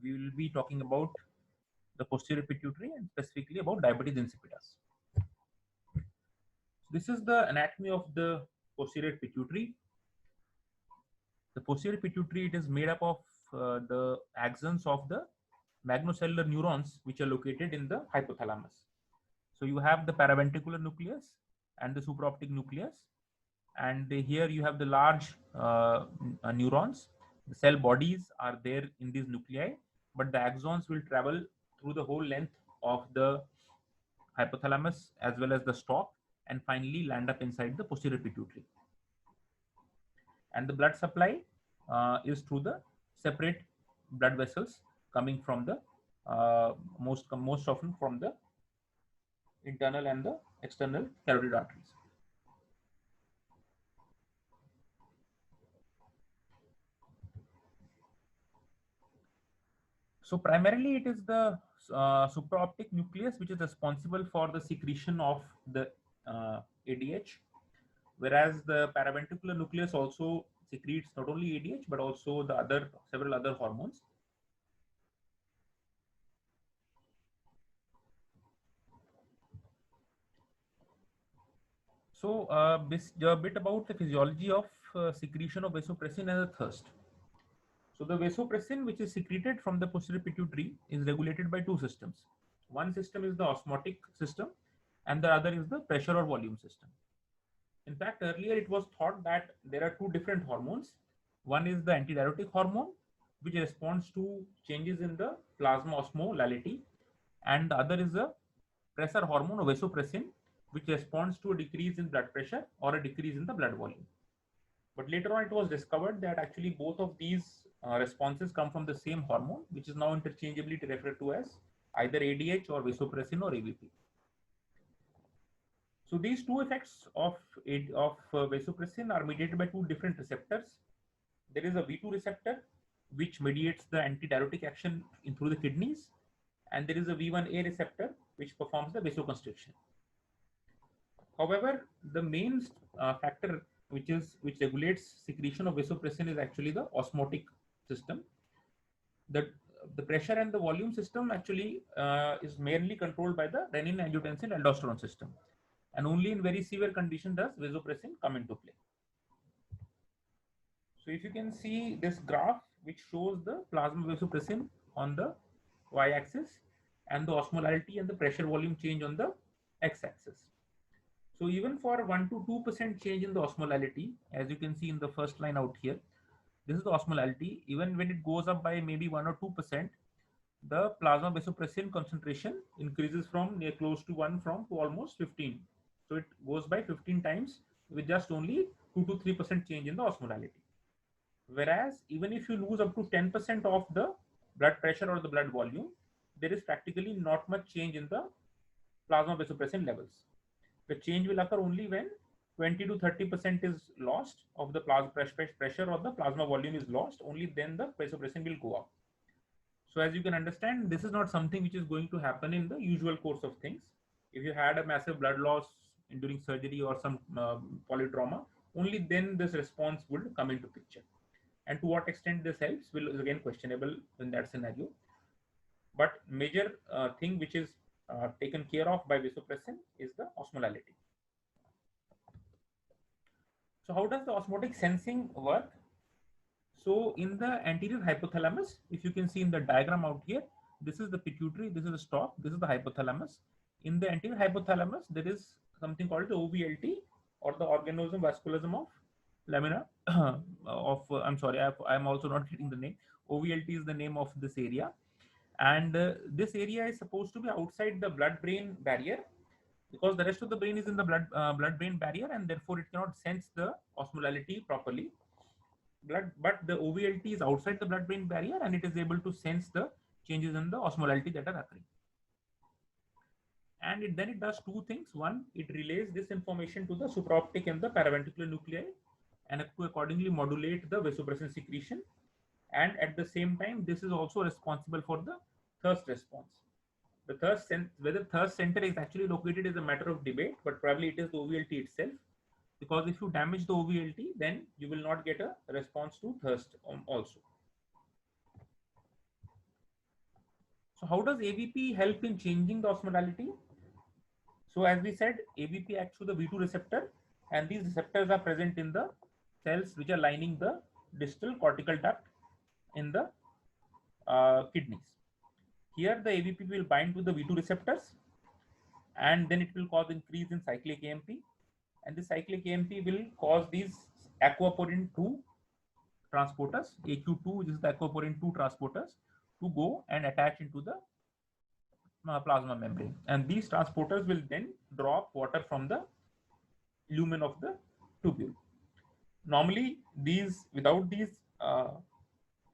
we will be talking about the posterior pituitary and specifically about diabetes insipidus. This is the anatomy of the posterior pituitary. The posterior pituitary, it is made up of the axons of the magnocellular neurons which are located in the hypothalamus. So you have the paraventricular nucleus and the supraoptic nucleus, and here you have the large neurons. The cell bodies are there in these nuclei, but the axons will travel through the whole length of the hypothalamus as well as the stalk, and finally land up inside the posterior pituitary. And the blood supply is through the separate blood vessels coming from the most often from the internal and the external carotid arteries. So primarily it is the supraoptic nucleus which is responsible for the secretion of the ADH, whereas the paraventricular nucleus also secretes not only ADH but also the several other hormones. So a bit about the physiology of secretion of vasopressin and the thirst. So the vasopressin which is secreted from the posterior pituitary is regulated by two systems. One system is the osmotic system and the other is the pressure or volume system. In fact, earlier it was thought that there are two different hormones. One is the antidiuretic hormone, which responds to changes in the plasma osmolality, and the other is the pressure hormone or vasopressin, which responds to a decrease in blood pressure or a decrease in the blood volume. But later on, it was discovered that actually both of these responses come from the same hormone, which is now interchangeably referred to as either ADH or vasopressin or AVP. So these two effects of vasopressin are mediated by two different receptors. There is a V2 receptor which mediates the antidiuretic action through the kidneys, and there is a V1A receptor which performs the vasoconstriction. However, the main factor which regulates secretion of vasopressin is actually the osmotic system. The pressure and the volume system actually is mainly controlled by the renin, angiotensin, aldosterone system, and only in very severe condition does vasopressin come into play. So if you can see this graph which shows the plasma vasopressin on the y-axis and the osmolality and the pressure volume change on the x-axis. So even for 1 to 2% change in the osmolality, as you can see in the first line out here, this is the osmolality. Even when it goes up by maybe 1 or 2%, the plasma vasopressin concentration increases from near close to 1 to almost 15. So it goes by 15 times with just only 2 to 3% change in the osmolality. Whereas even if you lose up to 10% of the blood pressure or the blood volume, there is practically not much change in the plasma vasopressin levels. The change will occur only when 20 to 30% is lost of the plasma pressure or the plasma volume is lost. Only then the vasopressin will go up. So as you can understand, this is not something which is going to happen in the usual course of things. If you had a massive blood loss during surgery or some polytrauma, only then this response would come into picture. And to what extent this helps is again questionable in that scenario. But major thing which is taken care of by vasopressin is the osmolality. So how does the osmotic sensing work? So in the anterior hypothalamus, if you can see in the diagram out here, this is the pituitary, this is the stalk, this is the hypothalamus. In the anterior hypothalamus, there is something called the OVLT, or the organism vasculosum of lamina I'm sorry, I'm also not getting the name. OVLT is the name of this area, and this area is supposed to be outside the blood-brain barrier, because the rest of the brain is in the blood-brain barrier, and therefore it cannot sense the osmolality properly. But the OVLT is outside the blood-brain barrier, and it is able to sense the changes in the osmolality that are occurring. And then it does two things. One, it relays this information to the supraoptic and the paraventricular nuclei, and to accordingly modulate the vasopressin secretion. And at the same time, this is also responsible for the thirst response. The whether thirst center is actually located is a matter of debate, but probably it is the OVLT itself. Because if you damage the OVLT, then you will not get a response to thirst also. how does ABP help in changing the osmolality? So as we said, ABP acts through the V2 receptor, and these receptors are present in the cells which are lining the distal cortical duct in the kidneys. Here the ABP will bind to the V2 receptors, and then it will cause increase in cyclic AMP, and the cyclic AMP will cause these aquaporin 2 transporters, AQ2, which is the aquaporin 2 transporters, to go and attach into the plasma membrane, and these transporters will then drop water from the lumen of the tubule. Normally, without these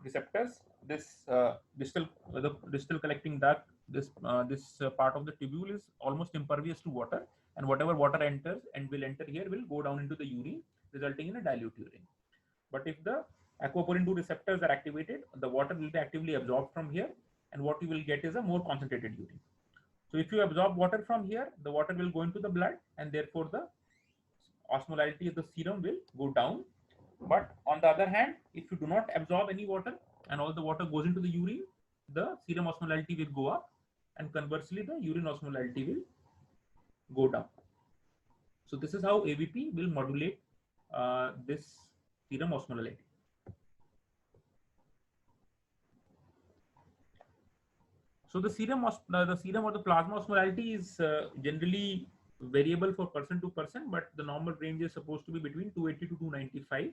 receptors, this the distal collecting duct, this part of the tubule is almost impervious to water, and whatever water enters and will enter here will go down into the urine, resulting in a dilute urine. But if the aquaporin 2 receptors are activated, the water will be actively absorbed from here, and what you will get is a more concentrated urine. So if you absorb water from here, the water will go into the blood, and therefore the osmolality of the serum will go down. But on the other hand, if you do not absorb any water and all the water goes into the urine, the serum osmolality will go up, and conversely the urine osmolality will go down. So this is how ABP will modulate this serum osmolality. So the serum or the plasma osmolality is generally variable for person to person, but the normal range is supposed to be between 280 to 295.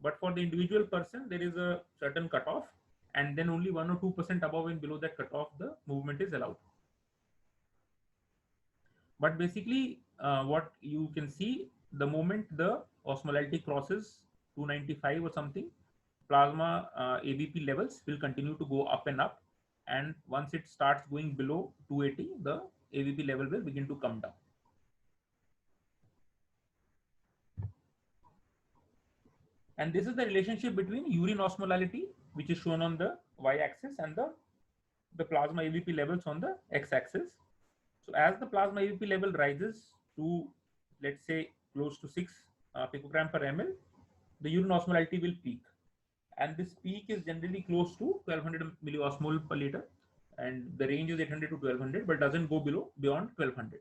But for the individual person, there is a certain cutoff, and then only 1 or 2% above and below that cutoff, the movement is allowed. But basically, what you can see, the moment the osmolality crosses 295 or something, plasma ABP levels will continue to go up and up. And once it starts going below 280, the ABP level will begin to come down. And this is the relationship between urine osmolality, which is shown on the y-axis, and the plasma ABP levels on the x-axis. So as the plasma ABP level rises to, let's say, close to 6 picogram per ml, the urine osmolality will peak. And this peak is generally close to 1200 milliosmol per liter, and the range is 800 to 1200, but doesn't go beyond 1200.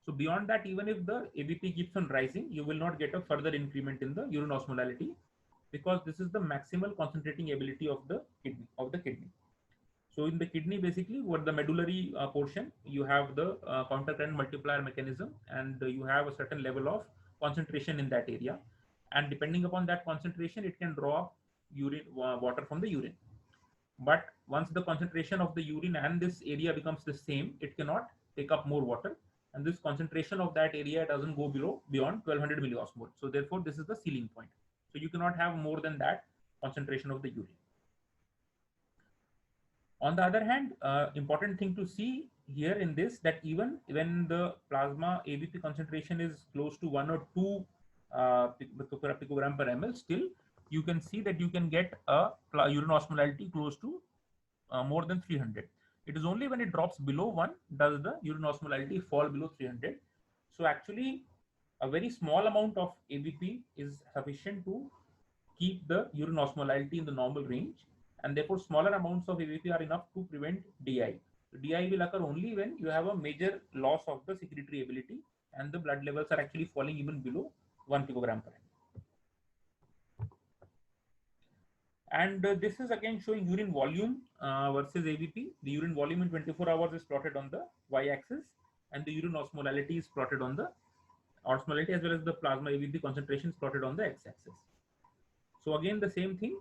So beyond that, even if the ABP keeps on rising, you will not get a further increment in the urine osmolality, because this is the maximal concentrating ability of the kidney. So in the kidney, basically, what the medullary portion, you have the counter-current multiplier mechanism, and you have a certain level of concentration in that area, and depending upon that concentration, it can draw water from the urine. But once the concentration of the urine and this area becomes the same, it cannot take up more water, and this concentration of that area doesn't go beyond 1200 milliosmol. So therefore, this is the ceiling point. So you cannot have more than that concentration of the urine. On the other hand, important thing to see here in this, that even when the plasma ABP concentration is close to 1 or 2 picogram per ml, still you can see that you can get a urine osmolality close to more than 300. It is only when it drops below 1 does the urine osmolality fall below 300. So actually, a very small amount of ABP is sufficient to keep the urine osmolality in the normal range, and therefore smaller amounts of ABP are enough to prevent DI. So DI will occur only when you have a major loss of the secretory ability and the blood levels are actually falling even below 1 picogram per ml. And this is again showing urine volume versus ABP. The urine volume in 24 hours is plotted on the y-axis, and the urine osmolality is plotted on the osmolality, as well as the plasma ABP concentration is plotted on the x-axis. So again, the same thing.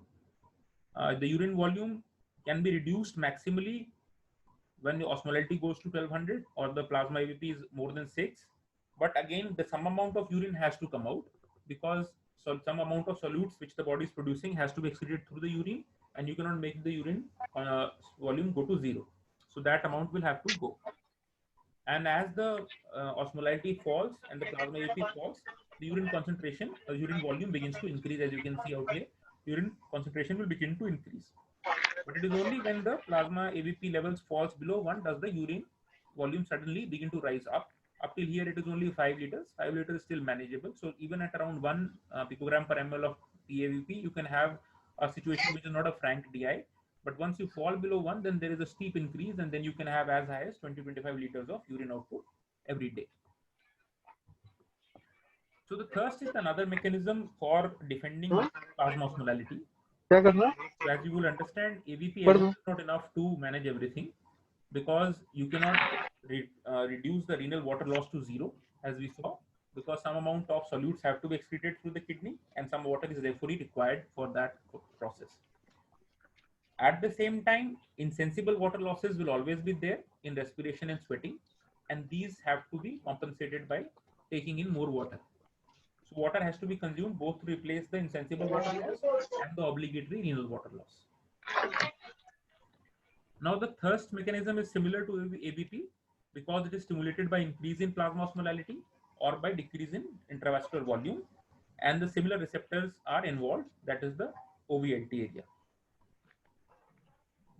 The urine volume can be reduced maximally when the osmolality goes to 1200 or the plasma ABP is more than 6. But again, some amount of urine has to come out, because some amount of solutes which the body is producing has to be excreted through the urine, and you cannot make the urine volume go to 0. So that amount will have to go. And as the osmolality falls and the plasma ABP falls, the urine concentration, urine volume begins to increase. As you can see out here, urine concentration will begin to increase. But it is only when the plasma ABP levels falls below 1 does the urine volume suddenly begin to rise up. Up till here, it is only 5 liters. 5 liters is still manageable. So even at around 1 picogram per ml of PABP, you can have a situation which is not a frank DI. But once you fall below 1, then there is a steep increase, and then you can have as high as 20-25 liters of urine output every day. So the thirst is another mechanism for defending plasma osmolality. क्या करना? So as you will understand, AVP alone is not enough to manage everything, because you cannot reduce the renal water loss to zero, as we saw, because some amount of solutes have to be excreted through the kidney, and some water is therefore required for that process. At the same time, insensible water losses will always be there in respiration and sweating, and these have to be compensated by taking in more water. So water has to be consumed both to replace the insensible water loss and the obligatory renal water loss. Now the thirst mechanism is similar to ABP because it is stimulated by increase in plasma osmolality or by decrease in intravascular volume, and the similar receptors are involved, that is the OVLT area.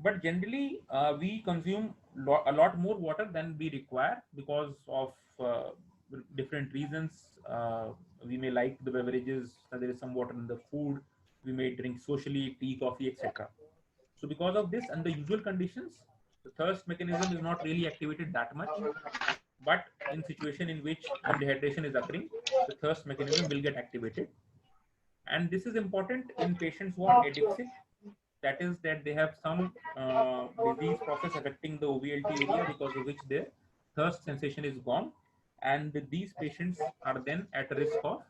But generally we consume a lot more water than we require because of different reasons. We may like the beverages, there is some water in the food, we may drink socially, tea, coffee, etc. So because of this and the usual conditions, the thirst mechanism is not really activated that much. But in situation in which when dehydration is occurring, the thirst mechanism will get activated. And this is important in patients who are adixic, that is that they have some disease process affecting the OVLT area, because of which their thirst sensation is gone, and these patients are then at risk of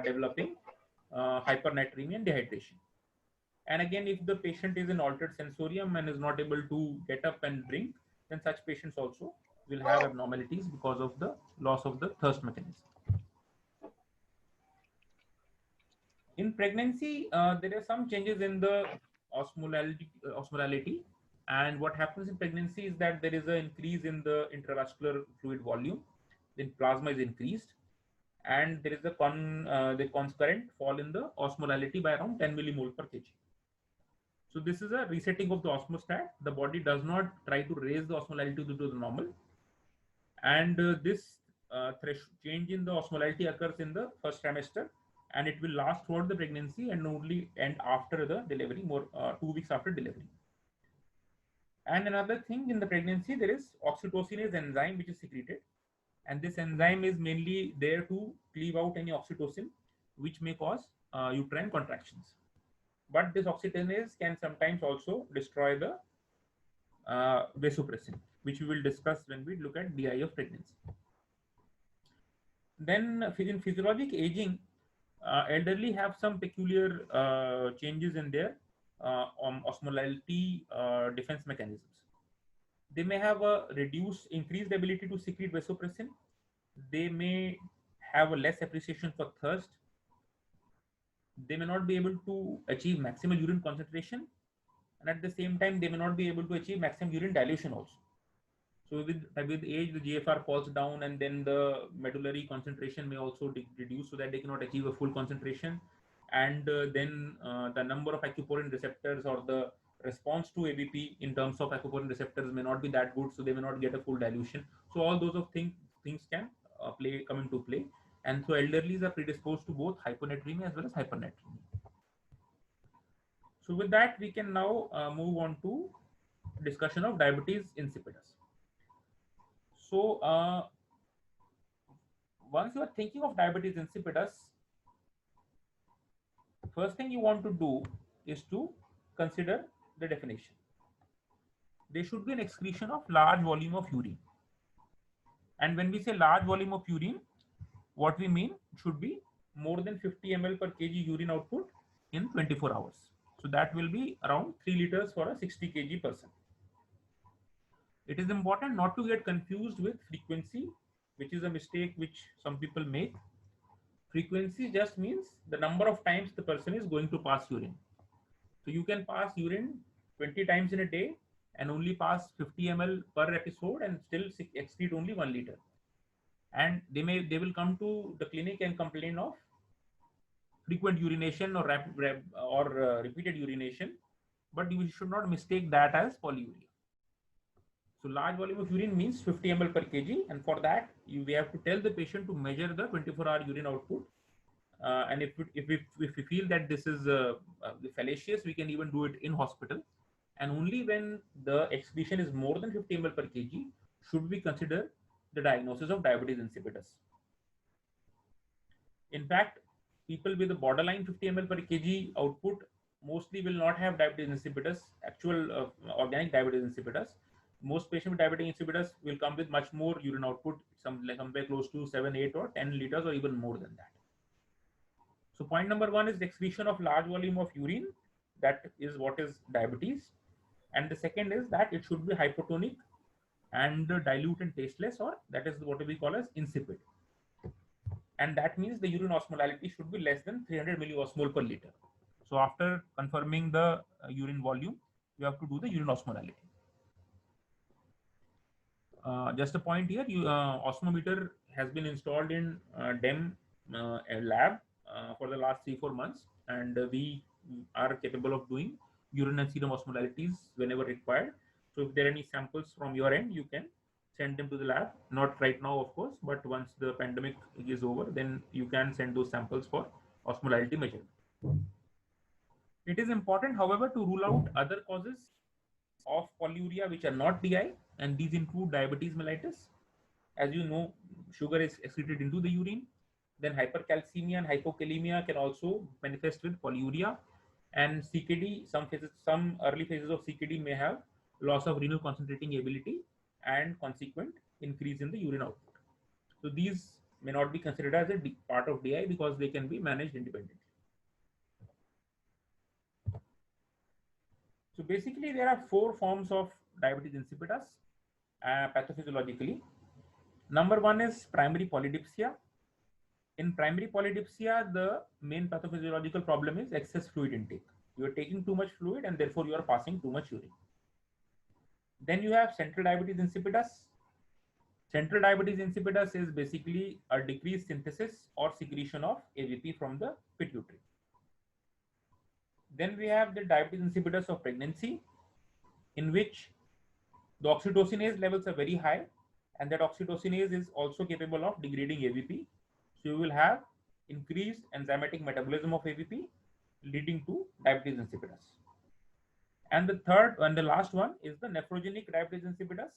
developing hypernatremia and dehydration. And again, if the patient is in altered sensorium and is not able to get up and drink, then such patients also will have abnormalities because of the loss of the thirst mechanism. In pregnancy, there are some changes in the osmolality, and what happens in pregnancy is that there is an increase in the intravascular fluid volume, then plasma is increased, and there is the concurrent fall in the osmolality by around 10 millimole per kg. So this is a resetting of the osmostat. The body does not try to raise the osmolality to the normal, and this change in the osmolality occurs in the first trimester, and it will last throughout the pregnancy and only end after the delivery, 2 weeks after delivery. And another thing, in the pregnancy there is oxytocinase enzyme which is secreted, and this enzyme is mainly there to cleave out any oxytocin which may cause uterine contractions. But this oxytocinase can sometimes also destroy the vasopressin, which we will discuss when we look at DI of pregnancy. Then in physiologic aging, elderly have some peculiar changes in their osmolality defense mechanisms. They may have a increased ability to secrete vasopressin. They may have a less appreciation for thirst. They may not be able to achieve maximal urine concentration, and at the same time they may not be able to achieve maximum urine dilution also. So with age, the GFR falls down, and then the medullary concentration may also reduce, so that they cannot achieve a full concentration. And then the number of aquaporin receptors or the response to ABP in terms of aquaporin receptors may not be that good, so they may not get a full dilution. So all those of things can come into play, and so elderlies are predisposed to both hyponatremia as well as hypernatremia. So with that, we can now move on to discussion of diabetes insipidus. So once you are thinking of diabetes insipidus, first thing you want to do is to consider the definition. There should be an excretion of large volume of urine. And when we say large volume of urine, what we mean should be more than 50 ml per kg urine output in 24 hours. So that will be around 3 liters for a 60 kg person. It is important not to get confused with frequency, which is a mistake which some people make. Frequency just means the number of times the person is going to pass urine. So you can pass urine 20 times in a day and only pass 50 ml per episode and still excrete only 1 liter. And they will come to the clinic and complain of frequent urination or repeated urination, but you should not mistake that as polyuria. So large volume of urine means 50 ml per kg, and for that we have to tell the patient to measure the 24-hour urine output. And if we feel that this is fallacious, we can even do it in hospital. and only when the excretion is more than 50 ml per kg should we consider the diagnosis of diabetes insipidus. In fact, people with a borderline 50 ml per kg output mostly will not have diabetes insipidus, actual organic diabetes insipidus. Most patients with diabetes insipidus will come with much more urine output, somewhere close to 7, 8, or 10 liters, or even more than that. So point number one is the excretion of large volume of urine. That is what is diabetes. And the second is that it should be hypotonic and dilute and tasteless, or that is what we call as insipid. And that means the urine osmolality should be less than 300 milliosmol per liter. So after confirming the urine volume, you have to do the urine osmolality. Just a point here, osmometer has been installed in DEM lab for the last 3-4 months, and we are capable of doing urine and serum osmolalities whenever required. So if there are any samples from your end, you can send them to the lab. Not right now, of course, but once the pandemic is over, then you can send those samples for osmolality measurement. It is important, however, to rule out other causes of polyuria which are not DI, and these include diabetes mellitus. As you know, sugar is excreted into the urine. Then hypercalcemia and hypokalemia can also manifest with polyuria. And CKD, some early phases of CKD may have loss of renal concentrating ability and consequent increase in the urine output. So these may not be considered as a part of DI because they can be managed independently. So basically, there are 4 forms of diabetes insipidus pathophysiologically. Number 1 is primary polydipsia. In primary polydipsia, the main pathophysiological problem is excess fluid intake. You are taking too much fluid and therefore you are passing too much urine. Then you have central diabetes insipidus. Central diabetes insipidus is basically a decreased synthesis or secretion of AVP from the pituitary. Then we have the diabetes insipidus of pregnancy, in which the oxytocinase levels are very high, and that oxytocinase is also capable of degrading AVP. So you will have increased enzymatic metabolism of AVP, leading to diabetes insipidus. And the third and the last one is the nephrogenic diabetes insipidus,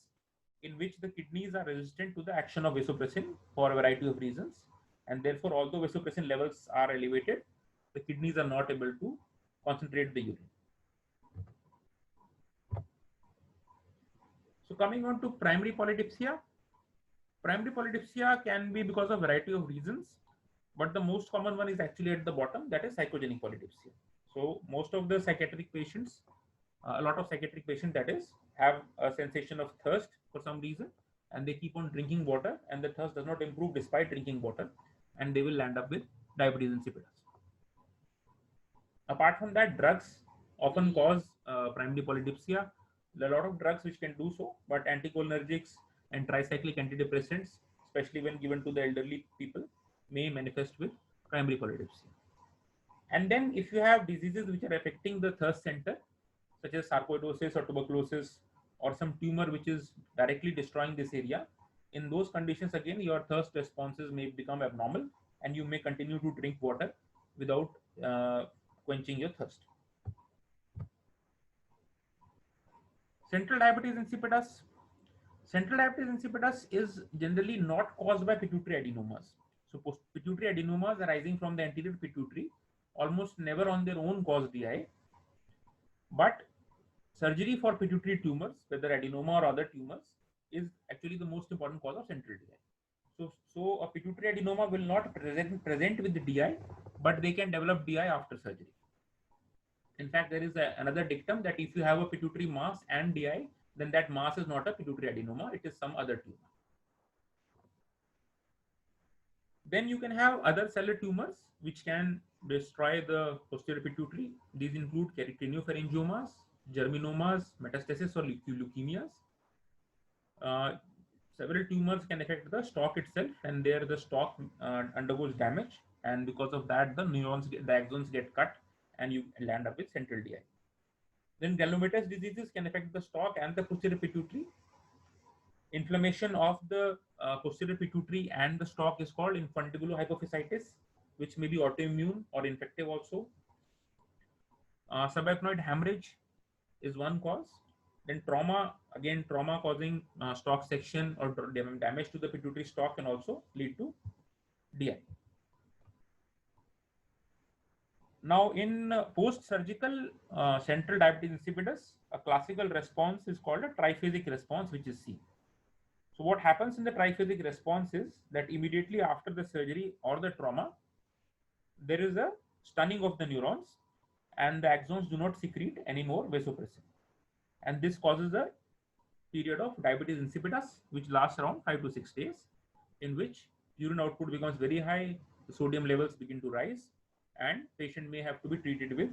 in which the kidneys are resistant to the action of vasopressin for a variety of reasons. And therefore, although vasopressin levels are elevated, the kidneys are not able to concentrate the urine. So coming on to primary polydipsia. Primary polydipsia can be because of a variety of reasons, but the most common one is actually at the bottom, that is psychogenic polydipsia. So most of the psychiatric patients, a lot of psychiatric patients that is, have a sensation of thirst for some reason, and they keep on drinking water, and the thirst does not improve despite drinking water, and they will land up with diabetes insipidus. Apart from that, drugs often cause primary polydipsia. There are a lot of drugs which can do so, but anticholinergics and tricyclic antidepressants, especially when given to the elderly people, may manifest with primary polydipsia. And then if you have diseases which are affecting the thirst center, such as sarcoidosis or tuberculosis, or some tumor which is directly destroying this area, in those conditions, again, your thirst responses may become abnormal, and you may continue to drink water without quenching your thirst. Central diabetes insipidus. Central diabetes insipidus is generally not caused by pituitary adenomas. So pituitary adenomas arising from the anterior pituitary almost never on their own cause DI, but surgery for pituitary tumors, whether adenoma or other tumors, is actually the most important cause of central DI. So a pituitary adenoma will not present with the DI, but they can develop DI after surgery. In fact, there is another dictum that if you have a pituitary mass and DI, then that mass is not a pituitary adenoma, it is some other tumor. Then you can have other cellular tumors which can destroy the posterior pituitary. These include craniopharyngiomas, germinomas, metastasis, or leukemias. Several tumors can affect the stalk itself, and there the stalk undergoes damage, and because of that, the neurons, the axons get cut, and you land up with central DI. Then granulomatous diseases can affect the stalk and the posterior pituitary. Inflammation of the posterior pituitary and the stalk is called infundibulohypophysitis, which may be autoimmune or infective also. Subarachnoid hemorrhage is one cause. Then trauma, again, trauma causing stalk section or damage to the pituitary stalk can also lead to DI. Now, in post-surgical central diabetes insipidus, a classical response is called a triphasic response, which is C. So what happens in the triphasic response is that immediately after the surgery or the trauma, there is a stunning of the neurons and the axons do not secrete any more vasopressin. And this causes a period of diabetes insipidus, which lasts around 5 to 6 days, in which urine output becomes very high, the sodium levels begin to rise, and patient may have to be treated with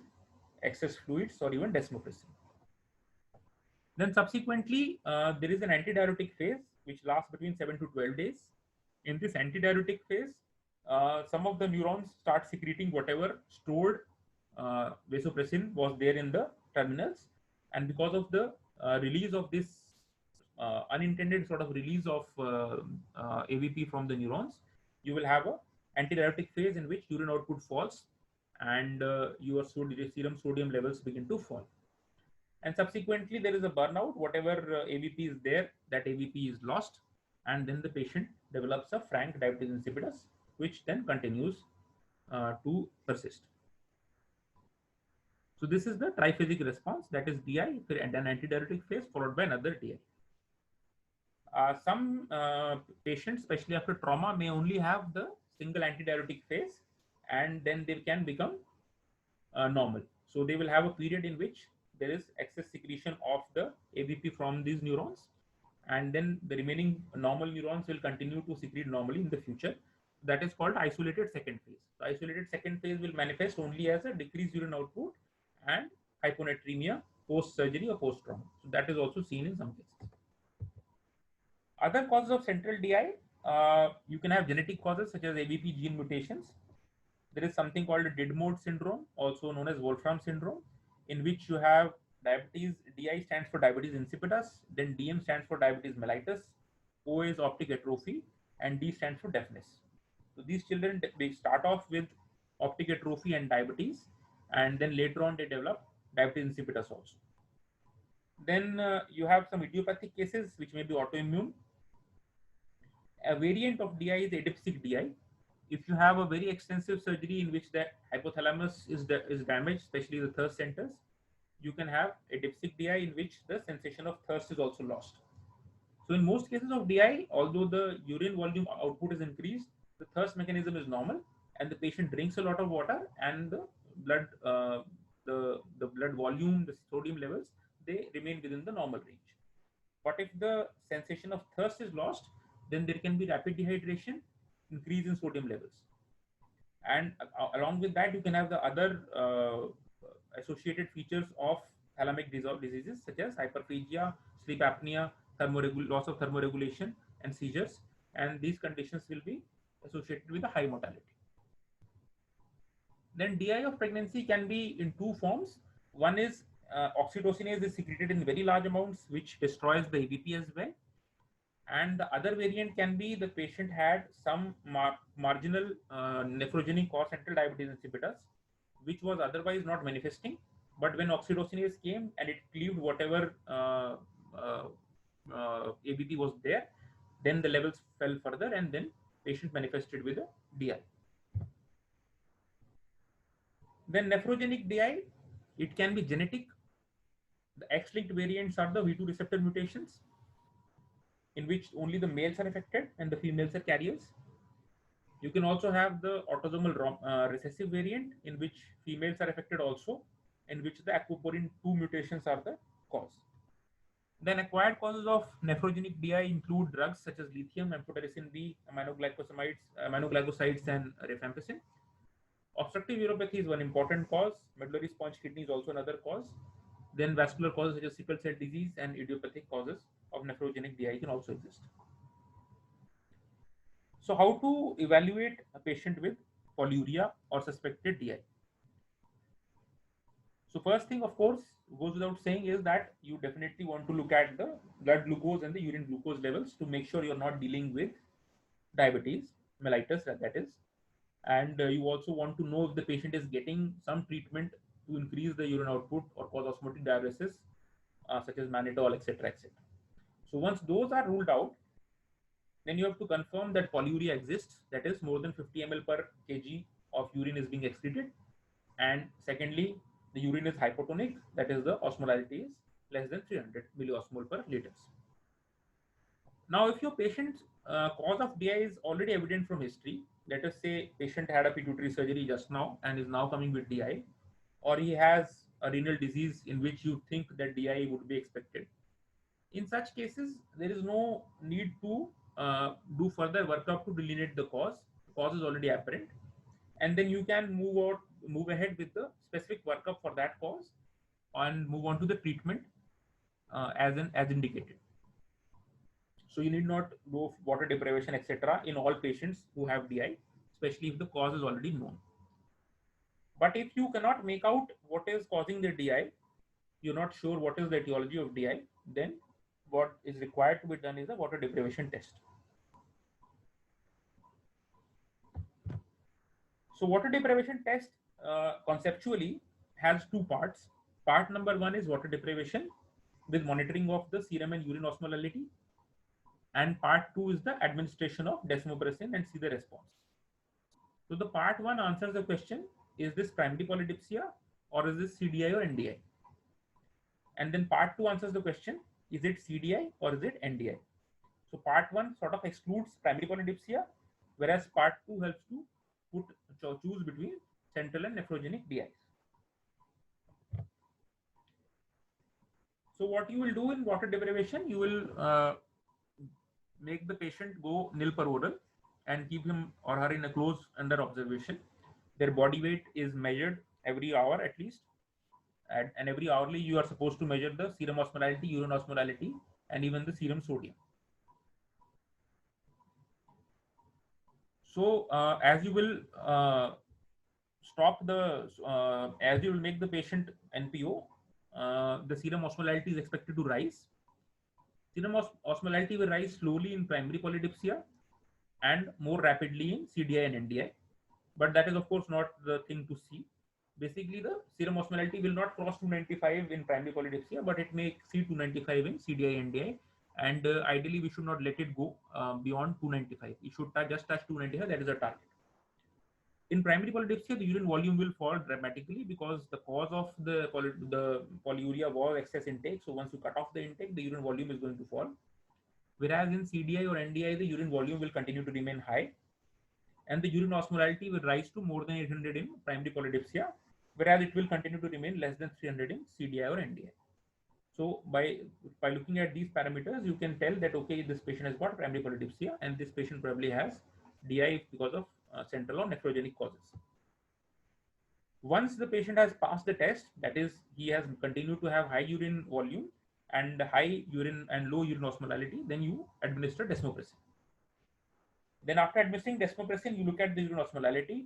excess fluids or even desmopressin. Then subsequently, there is an antidiuretic phase, which lasts between 7 to 12 days. In this antidiuretic phase, some of the neurons start secreting whatever stored vasopressin was there in the terminals, and because of the release of this unintended sort of release of AVP from the neurons, you will have a antidiuretic phase in which urine output falls and your serum sodium levels begin to fall. And subsequently, there is a burnout. Whatever AVP is there, that AVP is lost, and then the patient develops a frank diabetes insipidus, which then continues to persist. So this is the triphasic response, that is DI and an antidiuretic phase followed by another DI. Some patients, especially after trauma, may only have the single antidiuretic phase, and then they can become normal. So they will have a period in which there is excess secretion of the AVP from these neurons, and then the remaining normal neurons will continue to secrete normally in the future. That is called isolated second phase. The isolated second phase will manifest only as a decreased urine output and hyponatremia post-surgery or post-trauma. So that is also seen in some cases. Other causes of central DI, you can have genetic causes such as AVP gene mutations. There is something called a Didmode syndrome, also known as Wolfram syndrome, in which you have diabetes. DI stands for diabetes insipidus, then DM stands for diabetes mellitus, O is optic atrophy, and D stands for deafness. So these children, they start off with optic atrophy and diabetes, and then later on they develop diabetes insipidus also. Then you have some idiopathic cases which may be autoimmune. A variant of DI is adipsic DI. If you have a very extensive surgery in which the hypothalamus is damaged, especially the thirst centers, you can have a dipsic DI in which the sensation of thirst is also lost. So in most cases of DI, although the urine volume output is increased, the thirst mechanism is normal, and the patient drinks a lot of water, and the blood, the blood volume, the sodium levels, they remain within the normal range. But if the sensation of thirst is lost, then there can be rapid dehydration, increase in sodium levels. And along with that, you can have the other associated features of thalamic diseases such as hyperphagia, sleep apnea, loss of thermoregulation, and seizures. And these conditions will be associated with a high mortality. Then DI of pregnancy can be in two forms. One is oxytocinase is secreted in very large amounts, which destroys the AVP as well. And the other variant can be the patient had some marginal nephrogenic or central diabetes insipidus, which was otherwise not manifesting. But when oxytocinase came and it cleaved whatever AVP was there, then the levels fell further, and then patient manifested with a DI. Then nephrogenic DI, it can be genetic. The X-linked variants are the V2 receptor mutations, in which only the males are affected and the females are carriers. You can also have the autosomal recessive variant, in which females are affected also, in which the aquaporin 2 mutations are the cause. Then acquired causes of nephrogenic DI include drugs such as lithium, amphotericin B, aminoglycosides, and rifampicin. Obstructive uropathy is one important cause. Medullary sponge kidney is also another cause. Then vascular causes such as sickle cell disease and idiopathic causes of nephrogenic DI can also exist. So how to evaluate a patient with polyuria or suspected DI? So first thing, of course, goes without saying is that you definitely want to look at the blood glucose and the urine glucose levels to make sure you're not dealing with diabetes mellitus, that is. And you also want to know if the patient is getting some treatment to increase the urine output or cause osmotic diuresis such as mannitol, etc., etc. So once those are ruled out, then you have to confirm that polyuria exists, that is more than 50 ml per kg of urine is being excreted. And secondly, the urine is hypotonic, that is the osmolality is less than 300 milliosmol per liters. Now, if your patient's cause of DI is already evident from history, let us say patient had a pituitary surgery just now and is now coming with DI, or he has a renal disease in which you think that DI would be expected. In such cases, there is no need to do further workup to delineate the cause. The cause is already apparent, and then you can move ahead with the specific workup for that cause, and move on to the treatment as indicated. So you need not go water deprivation, etc., in all patients who have DI, especially if the cause is already known. But if you cannot make out what is causing the DI, you're not sure what is the etiology of DI, then what is required to be done is a water deprivation test. So water deprivation test conceptually has two parts. Part number one is water deprivation with monitoring of the serum and urine osmolality. And part two is the administration of desmopressin and see the response. So the part one answers the question, is this primary polydipsia or is this CDI or NDI? And then part two answers the question, is it CDI or is it NDI? So part one sort of excludes primary polydipsia, whereas part two helps to choose between central and nephrogenic DIs. So what you will do in water deprivation, you will make the patient go nil per oral and keep him or her in a close under observation. Their body weight is measured every hour at least, and every hourly you are supposed to measure the serum osmolality, urine osmolality, and even the serum sodium. So as you will as you will make the patient NPO, the serum osmolality is expected to rise. Serum osmolality will rise slowly in primary polydipsia and more rapidly in CDI and NDI. But that is of course not the thing to see. Basically, the serum osmolality will not cross 295 in primary polydipsia, but it may exceed 295 in CDI and NDI. And ideally, we should not let it go beyond 295. It should just touch 295. That is a target. In primary polydipsia, the urine volume will fall dramatically because the cause of the polyuria was excess intake. So once you cut off the intake, the urine volume is going to fall. Whereas in CDI or NDI, the urine volume will continue to remain high, and the urine osmolality will rise to more than 800 in primary polydipsia, whereas it will continue to remain less than 300 in CDI or NDI. So by looking at these parameters, you can tell that, okay, this patient has got primary polydipsia and this patient probably has DI because of central or nephrogenic causes. Once the patient has passed the test, that is, he has continued to have high urine volume and high urine and low urine osmolality, then you administer desmopressin. Then after administering desmopressin, you look at the urine osmolality.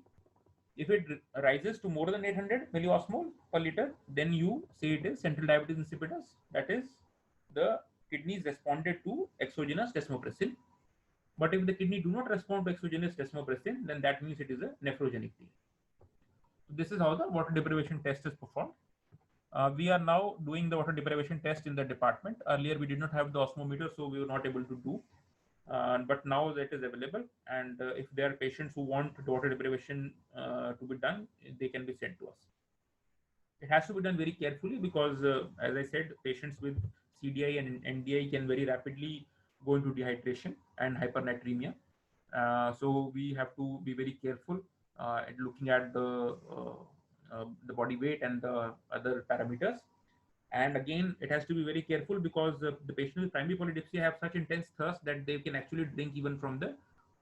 If it rises to more than 800 milliosmol per liter, then you say it is central diabetes insipidus. That is, the kidneys responded to exogenous desmopressin. But if the kidney do not respond to exogenous desmopressin, then that means it is a nephrogenic DI. So this is how the water deprivation test is performed. We are now doing the water deprivation test in the department. Earlier, we did not have the osmometer, so we were not able to do. But now that is available, and if there are patients who want water deprivation to be done, they can be sent to us. It has to be done very carefully because, as I said, patients with CDI and NDI can very rapidly go into dehydration and hypernatremia. So we have to be very careful at looking at the body weight and the other parameters. And again, it has to be very careful because the patient with primary polydipsia have such intense thirst that they can actually drink even from the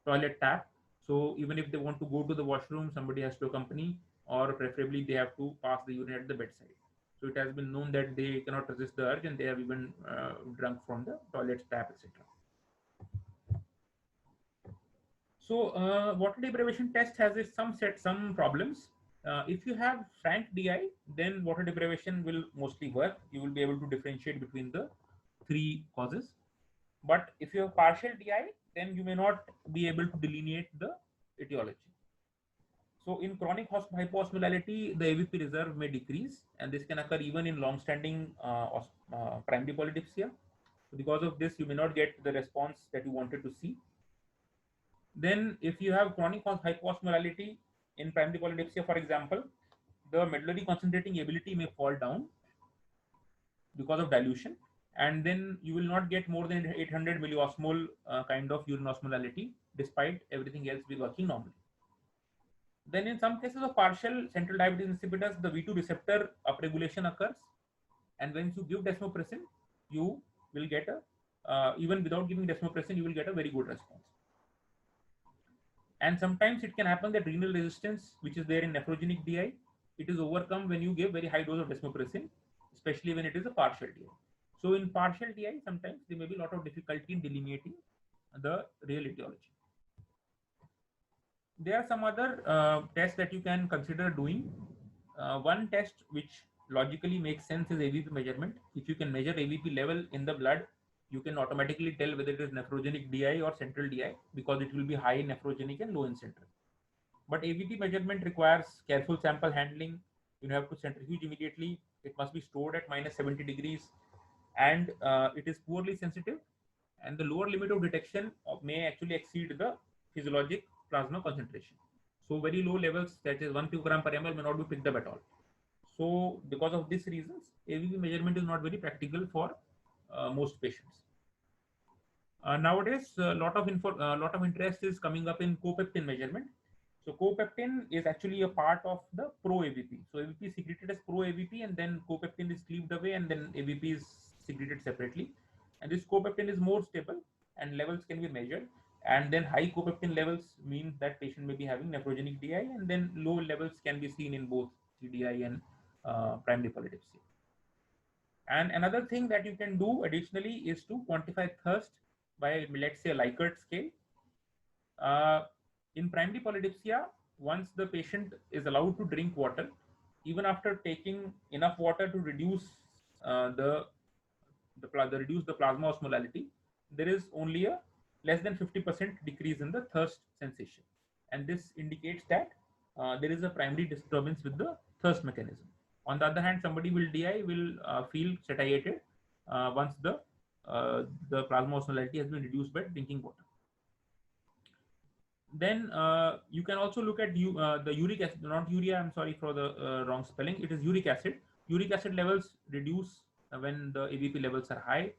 toilet tap. So even if they want to go to the washroom, somebody has to accompany, or preferably they have to pass the urine at the bedside. So it has been known that they cannot resist the urge and they have even drunk from the toilet tap, etc. So water deprivation test has some problems. If you have frank DI, then water deprivation will mostly work. You will be able to differentiate between the three causes. But if you have partial DI, then you may not be able to delineate the etiology. So in chronic hypoosmolality, the AVP reserve may decrease, and this can occur even in long-standing primary polydipsia. Because of this, you may not get the response that you wanted to see. Then if you have chronic hypoosmolality in primary polydipsia, for example, the medullary concentrating ability may fall down because of dilution, and then you will not get more than 800 milliosmol kind of urine osmolality, despite everything else be working normally. Then in some cases of partial central diabetes insipidus, the V2 receptor upregulation occurs, and when you give desmopressin, you will get a even without giving desmopressin, you will get a very good response. And sometimes it can happen that renal resistance, which is there in nephrogenic DI, it is overcome when you give very high dose of desmopressin, especially when it is a partial DI. So in partial DI, sometimes there may be a lot of difficulty in delineating the real etiology. There are some other tests that you can consider doing. One test which logically makes sense is AVP measurement. If you can measure AVP level in the blood, you can automatically tell whether it is nephrogenic DI or central DI, because it will be high in nephrogenic and low in central. But AVP measurement requires careful sample handling. You have to centrifuge immediately. It must be stored at -70 degrees, and it is poorly sensitive. And the lower limit of detection may actually exceed the physiologic plasma concentration. So very low levels, that is 1 picogram per ml, may not be picked up at all. So because of these reasons, AVP measurement is not very practical for most patients. Nowadays, a lot of interest is coming up in copeptin measurement. So copeptin is actually a part of the pro-AVP. So AVP is secreted as pro-AVP, and then copeptin is cleaved away, and then AVP is secreted separately. And this copeptin is more stable, and levels can be measured. And then high copeptin levels mean that patient may be having nephrogenic DI, and then low levels can be seen in both CDI and primary polydipsia. And another thing that you can do additionally is to quantify thirst by, let's say, a Likert scale. In primary polydipsia, once the patient is allowed to drink water, even after taking enough water to reduce reduce the plasma osmolality, there is only a less than 50% decrease in the thirst sensation, and this indicates that there is a primary disturbance with the thirst mechanism. On the other hand, somebody will DI will feel satiated once the plasma osmolality has been reduced by drinking water. Then you can also look at the uric acid, not urea, I'm sorry for the wrong spelling, it is uric acid. Uric acid levels reduce when the AVP levels are high,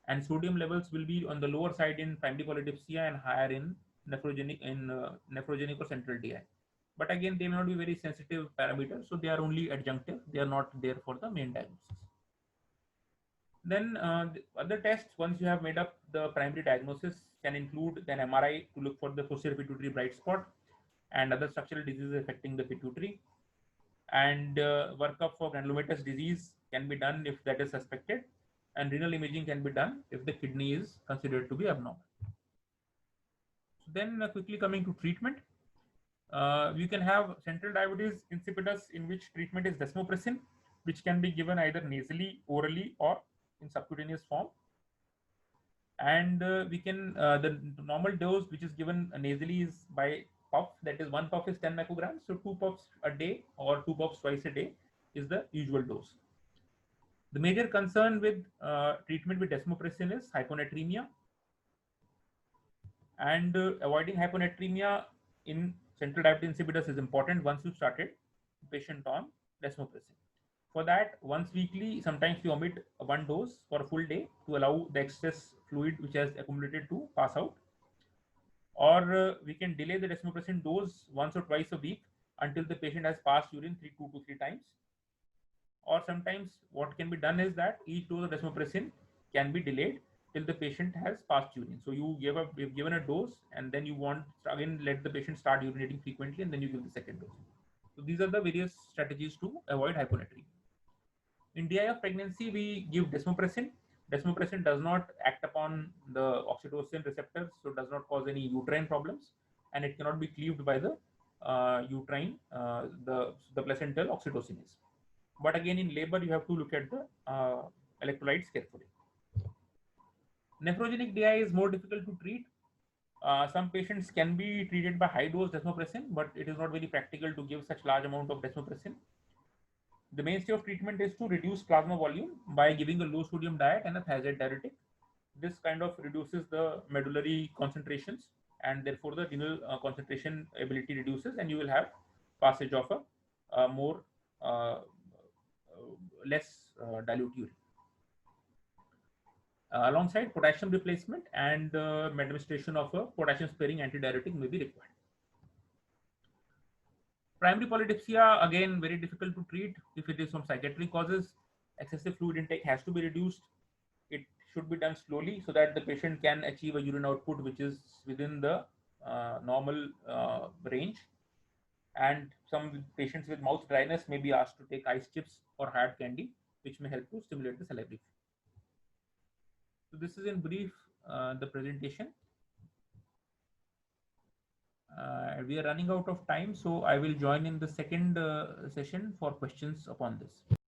and sodium levels will be on the lower side in primary polydipsia and higher in nephrogenic or central DI. But again, they may not be very sensitive parameters, so they are only adjunctive. They are not there for the main diagnosis. Then the other tests, once you have made up the primary diagnosis, can include an MRI to look for the posterior pituitary bright spot and other structural diseases affecting the pituitary. And workup for granulomatous disease can be done if that is suspected, and renal imaging can be done if the kidney is considered to be abnormal. So then quickly coming to treatment, you can have central diabetes insipidus, in which treatment is desmopressin, which can be given either nasally, orally, or in subcutaneous form. And we can the normal dose which is given nasally is by puff, that is 1 puff is 10 micrograms, so 2 puffs a day or 2 puffs twice a day is the usual dose. The major concern with treatment with desmopressin is hyponatremia, and avoiding hyponatremia in central diabetes insipidus is important once you started patient on desmopressin. For that, once weekly, sometimes we omit one dose for a full day to allow the excess fluid which has accumulated to pass out. Or we can delay the desmopressin dose once or twice a week until the patient has passed urine 2 to 3 times. Or sometimes what can be done is that each dose of desmopressin can be delayed till the patient has passed urine. So you've given a dose, and then you want again let the patient start urinating frequently, and then you give the second dose. So these are the various strategies to avoid hyponatremia. In DI of pregnancy, we give desmopressin. Desmopressin does not act upon the oxytocin receptors, so does not cause any uterine problems, and it cannot be cleaved by the uterine, the placental oxytocin is. But again, in labor, you have to look at the electrolytes carefully. Nephrogenic DI is more difficult to treat. Some patients can be treated by high dose desmopressin, but it is not very practical to give such large amount of desmopressin. The mainstay of treatment is to reduce plasma volume by giving a low sodium diet and a thiazide diuretic. This kind of reduces the medullary concentrations, and therefore the renal concentration ability reduces, and you will have passage of a more less dilute urine. Alongside potassium replacement and administration of a potassium sparing antidiuretic may be required. Primary polydipsia, again, very difficult to treat. If it is from psychiatric causes, excessive fluid intake has to be reduced. It should be done slowly so that the patient can achieve a urine output which is within the normal range. And some patients with mouth dryness may be asked to take ice chips or hard candy, which may help to stimulate the salivary. So this is in brief the presentation. We are running out of time, so I will join in the second session for questions upon this.